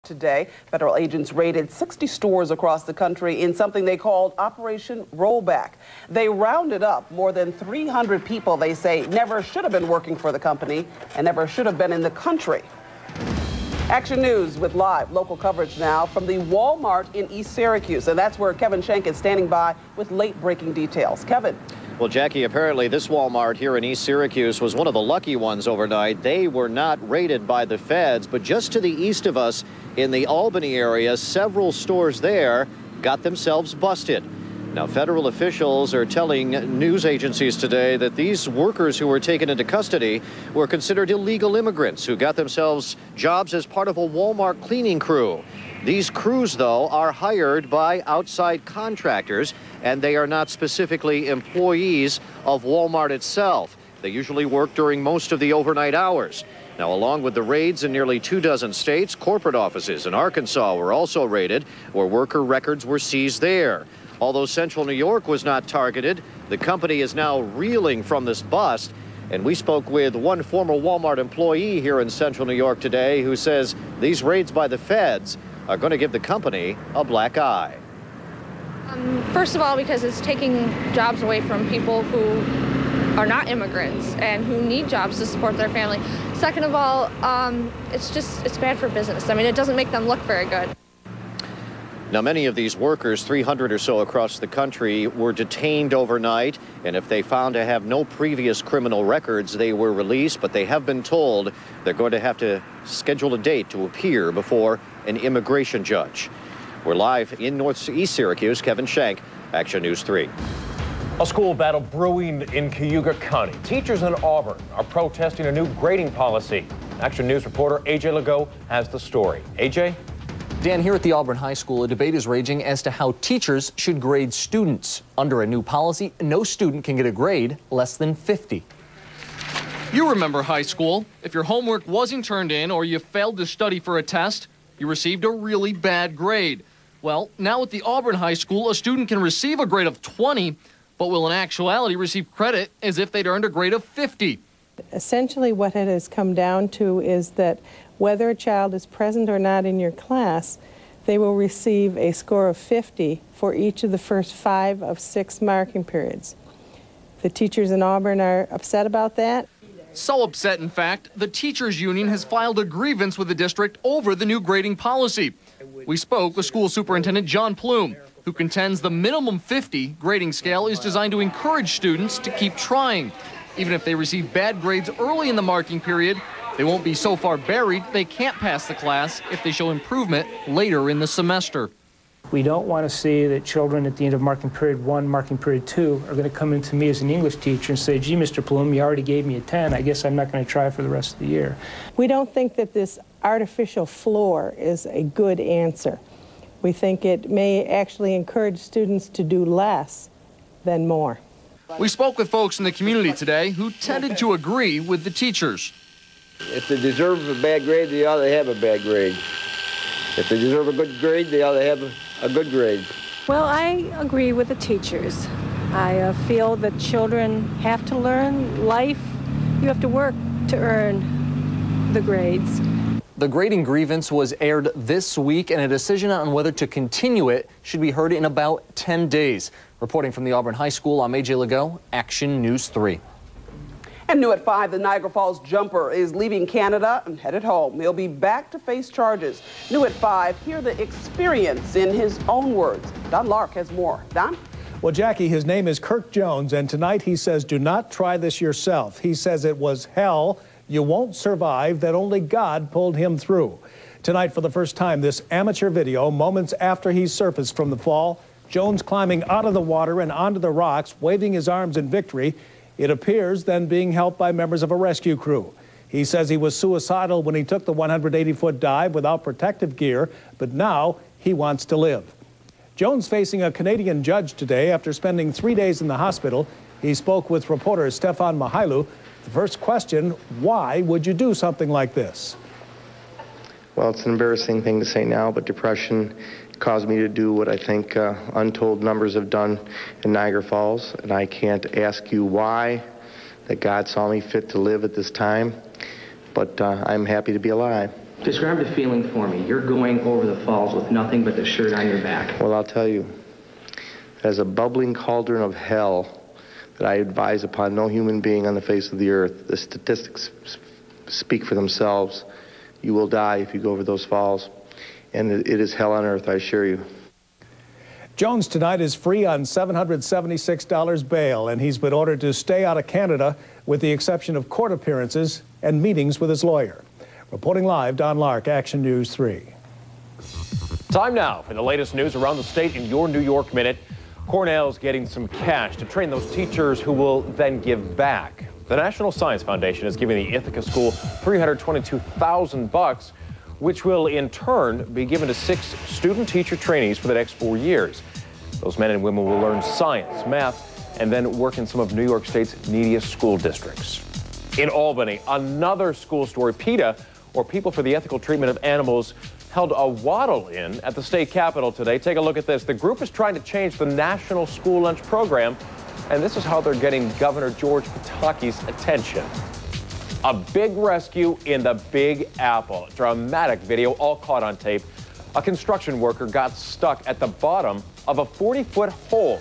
today. Federal agents raided 60 stores across the country in something they called Operation Rollback. They rounded up more than 300 people they say never should have been working for the company and never should have been in the country. Action News with live local coverage now from the Walmart in East Syracuse. And that's where Kevin Schenk is standing by with late-breaking details. Kevin. Well, Jackie, apparently this Walmart here in East Syracuse was one of the lucky ones overnight. They were not raided by the feds, but just to the east of us in the Albany area, several stores there got themselves busted. Now, federal officials are telling news agencies today that these workers who were taken into custody were considered illegal immigrants who got themselves jobs as part of a Walmart cleaning crew. These crews, though, are hired by outside contractors, and they are not specifically employees of Walmart itself. They usually work during most of the overnight hours. Now, along with the raids in nearly 24 states, corporate offices in Arkansas were also raided, where worker records were seized there. Although Central New York was not targeted, the company is now reeling from this bust. And we spoke with one former Walmart employee here in Central New York today who says these raids by the feds are going to give the company a black eye. First of all, because it's taking jobs away from people who are not immigrants and who need jobs to support their family. Second of all, it's bad for business. I mean, it doesn't make them look very good. Now, many of these workers, 300 or so across the country, were detained overnight, and if they found to have no previous criminal records, they were released, but they have been told they're going to have to schedule a date to appear before an immigration judge. We're live in Northeast Syracuse. Kevin Schenk, Action News 3. A school battle brewing in Cayuga County. Teachers in Auburn are protesting a new grading policy. Action News reporter AJ Legault has the story. AJ? Dan, here at the Auburn High School, a debate is raging as to how teachers should grade students. Under a new policy, no student can get a grade less than 50. You remember high school. If your homework wasn't turned in or you failed to study for a test, you received a really bad grade. Well, now at the Auburn High School, a student can receive a grade of 20, but will in actuality receive credit as if they'd earned a grade of 50. Essentially what it has come down to is that whether a child is present or not in your class, they will receive a score of 50 for each of the first 5 of 6 marking periods. The teachers in Auburn are upset about that. So upset, in fact, the teachers union has filed a grievance with the district over the new grading policy. We spoke with school superintendent John Plume, who contends the minimum 50 grading scale is designed to encourage students to keep trying. Even if they receive bad grades early in the marking period, they won't be so far buried they can't pass the class if they show improvement later in the semester. We don't want to see that children at the end of marking period 1, marking period 2 are going to come into me as an English teacher and say, gee, Mr. Plume, you already gave me a 10. I guess I'm not going to try for the rest of the year. We don't think that this artificial floor is a good answer. We think it may actually encourage students to do less than more. We spoke with folks in the community today who tended to agree with the teachers. If they deserve a bad grade, they ought to have a bad grade. If they deserve a good grade, they ought to have a good grade. Well, I agree with the teachers. I feel that children have to learn life. You have to work to earn the grades. The grading grievance was aired this week, and a decision on whether to continue it should be heard in about 10 days. Reporting from the Auburn High School, I'm AJ Legault, Action News 3. And new at 5, the Niagara Falls jumper is leaving Canada and headed home. He'll be back to face charges. New at 5, hear the experience in his own words. Don Lark has more. Don? Well, Jackie, his name is Kirk Jones, and tonight he says, do not try this yourself. He says it was hell, you won't survive, that only God pulled him through. Tonight, for the first time, this amateur video, moments after he surfaced from the fall, Jones climbing out of the water and onto the rocks, waving his arms in victory. It appears then being helped by members of a rescue crew. He says he was suicidal when he took the 180-foot dive without protective gear, but now he wants to live. Jones facing a Canadian judge today after spending 3 days in the hospital. He spoke with reporter Stefan Mihailu. The first question, why would you do something like this? Well, it's an embarrassing thing to say now, but depression caused me to do what I think untold numbers have done in Niagara Falls, and I can't ask you why that God saw me fit to live at this time, but I'm happy to be alive. Describe the feeling for me. You're going over the falls with nothing but the shirt on your back. Well, I'll tell you, as a bubbling cauldron of hell that I advise upon no human being on the face of the earth. The statistics speak for themselves. You will die if you go over those falls. And it is hell on earth, I assure you. Jones tonight is free on $776 bail, and he's been ordered to stay out of Canada with the exception of court appearances and meetings with his lawyer. Reporting live, Don Lark, Action News 3. Time now for the latest news around the state in your New York Minute. Cornell's getting some cash to train those teachers who will then give back. The National Science Foundation is giving the Ithaca School $322,000, which will in turn be given to 6 student-teacher trainees for the next 4 years. Those men and women will learn science, math, and then work in some of New York State's neediest school districts. In Albany, another school story. PETA, or People for the Ethical Treatment of Animals, held a waddle-in at the state capitol today. Take a look at this. The group is trying to change the national school lunch program, and this is how they're getting Governor George Pataki's attention. A big rescue in the Big Apple. Dramatic video, all caught on tape. A construction worker got stuck at the bottom of a 40-foot hole.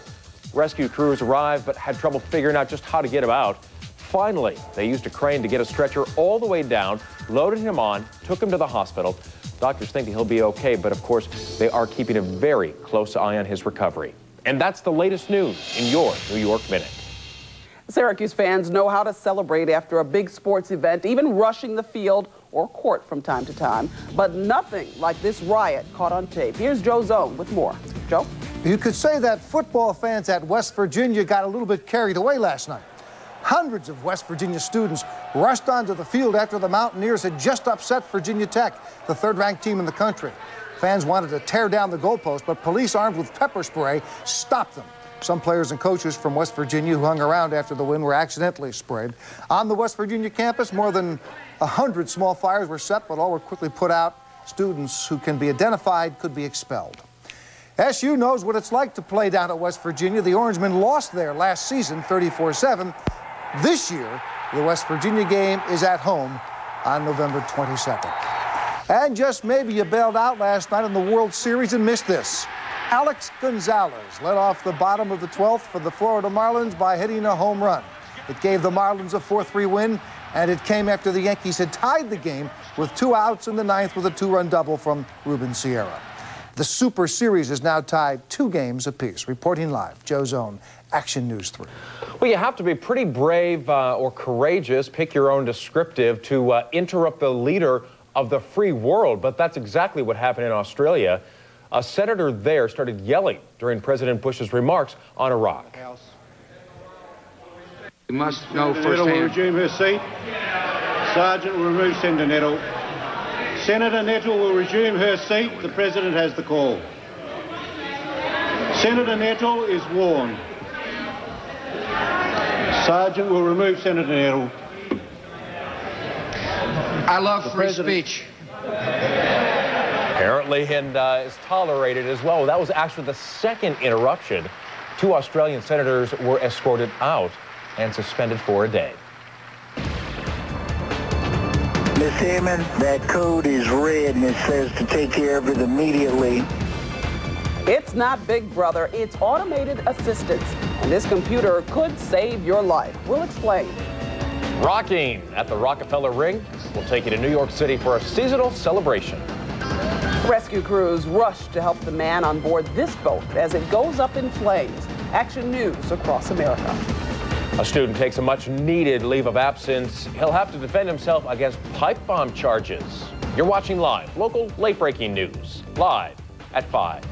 Rescue crews arrived but had trouble figuring out just how to get him out. Finally, they used a crane to get a stretcher all the way down, loaded him on, took him to the hospital. Doctors think he'll be okay, but of course, they are keeping a very close eye on his recovery. And that's the latest news in your New York Minute. Syracuse fans know how to celebrate after a big sports event, even rushing the field or court from time to time. But nothing like this riot caught on tape. Here's Joe Zone with more. Joe? You could say that football fans at West Virginia got a little bit carried away last night. Hundreds of West Virginia students rushed onto the field after the Mountaineers had just upset Virginia Tech, the third-ranked team in the country. Fans wanted to tear down the goalpost, but police armed with pepper spray stopped them. Some players and coaches from West Virginia who hung around after the win were accidentally sprayed. On the West Virginia campus, more than 100 small fires were set, but all were quickly put out. Students who can be identified could be expelled. SU knows what it's like to play down at West Virginia. The Orangemen lost there last season, 34-7. This year, the West Virginia game is at home on November 22nd. And just maybe you bailed out last night in the World Series and missed this. Alex Gonzalez led off the bottom of the 12th for the Florida Marlins by hitting a home run. It gave the Marlins a 4-3 win, and it came after the Yankees had tied the game with 2 outs in the 9th with a 2-run double from Ruben Sierra. The Super Series is now tied 2 games apiece. Reporting live, Joe Zone, Action News 3. Well, you have to be pretty brave or courageous, pick your own descriptive, to interrupt the leader of the free world. But that's exactly what happened in Australia. A senator there started yelling during President Bush's remarks on Iraq. We must know firsthand. Will resume her seat. Sergeant will remove Senator Nettle. Senator Nettle will resume her seat. The President has the call. Senator Nettle is warned. Sergeant will remove Senator Nettle. I love free speech. Apparently, and is tolerated as well. That was actually the second interruption. 2 Australian senators were escorted out and suspended for a day. Miss Hammond, that code is red and it says to take care of it immediately. It's not Big Brother, it's automated assistance. And this computer could save your life. We'll explain. Rocking at the Rockefeller Ring. We'll take you to New York City for a seasonal celebration. Rescue crews rush to help the man on board this boat as it goes up in flames. Action News across America. A student takes a much-needed leave of absence. He'll have to defend himself against pipe bomb charges. You're watching live, local late-breaking news, live at 5.